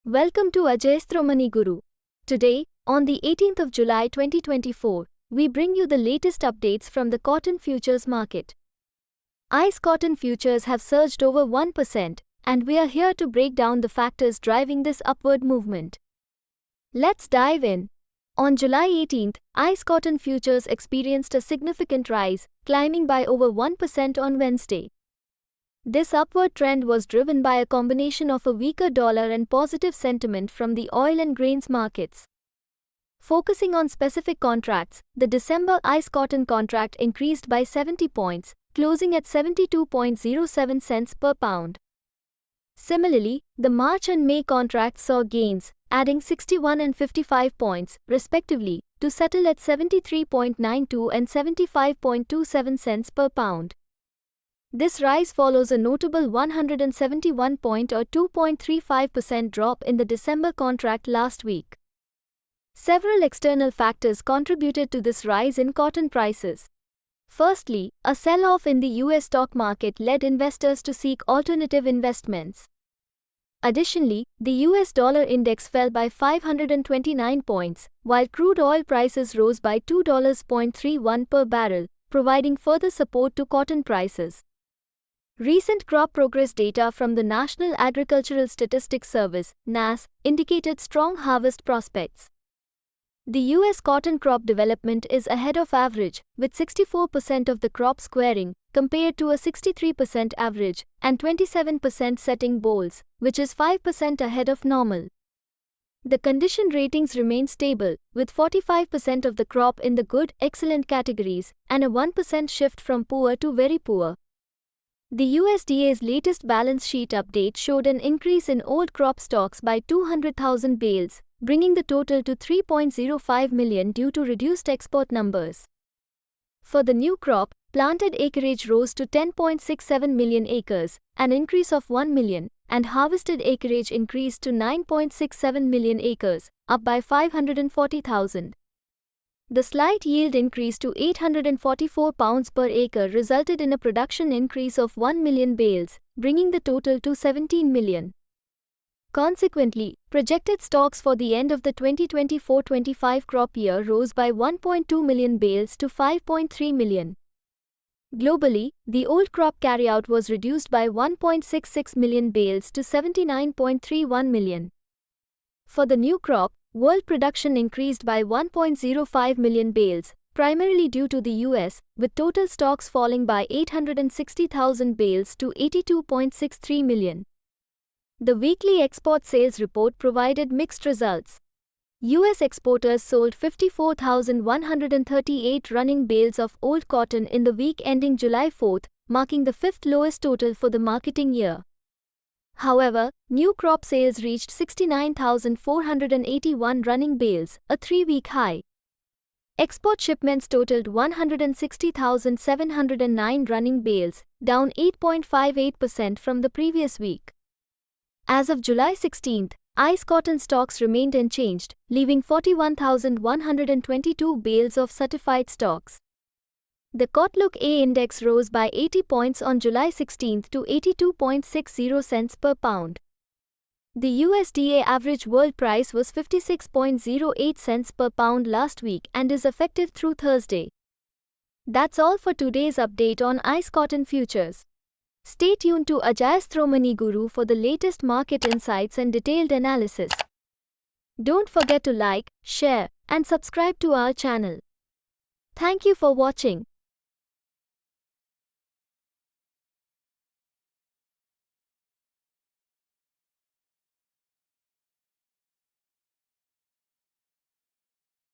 Welcome to Ajayasthramani Guru. Today, on the 18th of July 2024, we bring you the latest updates from the cotton futures market. ICE cotton futures have surged over 1%, and we are here to break down the factors driving this upward movement. Let's dive in. On July 18th, ICE cotton futures experienced a significant rise, climbing by over 1% on Wednesday. This upward trend was driven by a combination of a weaker dollar and positive sentiment from the oil and grains markets. Focusing on specific contracts, the December ICE cotton contract increased by 70 points, closing at 72.07 cents per pound. Similarly, the March and May contracts saw gains, adding 61 and 55 points, respectively, to settle at 73.92 and 75.27 cents per pound. This rise follows a notable 171 point or 2.35% drop in the December contract last week. Several external factors contributed to this rise in cotton prices. Firstly, a sell-off in the US stock market led investors to seek alternative investments. Additionally, the US dollar index fell by 529 points, while crude oil prices rose by $2.31 per barrel, providing further support to cotton prices. Recent crop progress data from the National Agricultural Statistics Service (NASS) indicated strong harvest prospects. The U.S. cotton crop development is ahead of average, with 64% of the crop squaring, compared to a 63% average, and 27% setting bolls, which is 5% ahead of normal. The condition ratings remain stable, with 45% of the crop in the good, excellent categories, and a 1% shift from poor to very poor. The USDA's latest balance sheet update showed an increase in old crop stocks by 200,000 bales, bringing the total to 3.05 million due to reduced export numbers. For the new crop, planted acreage rose to 10.67 million acres, an increase of 1 million, and harvested acreage increased to 9.67 million acres, up by 540,000. The slight yield increase to 844 pounds per acre resulted in a production increase of 1 million bales, bringing the total to 17 million. Consequently, projected stocks for the end of the 2024-25 crop year rose by 1.2 million bales to 5.3 million. Globally, the old crop carryout was reduced by 1.66 million bales to 79.31 million. For the new crop, world production increased by 1.05 million bales, primarily due to the US, with total stocks falling by 860,000 bales to 82.63 million. The weekly export sales report provided mixed results. US exporters sold 54,138 running bales of old cotton in the week ending July 4, marking the fifth lowest total for the marketing year. However, new crop sales reached 69,481 running bales, a 3-week high. Export shipments totaled 160,709 running bales, down 8.58% from the previous week. As of July 16, ICE cotton stocks remained unchanged, leaving 41,122 bales of certified stocks. The Kotlook A index rose by 80 points on July 16 to 82.60 cents per pound. The USDA average world price was 56.08 cents per pound last week and is effective through Thursday. That's all for today's update on ICE cotton futures. Stay tuned to Ajayasthramani Guru for the latest market insights and detailed analysis. Don't forget to like, share, and subscribe to our channel. Thank you for watching.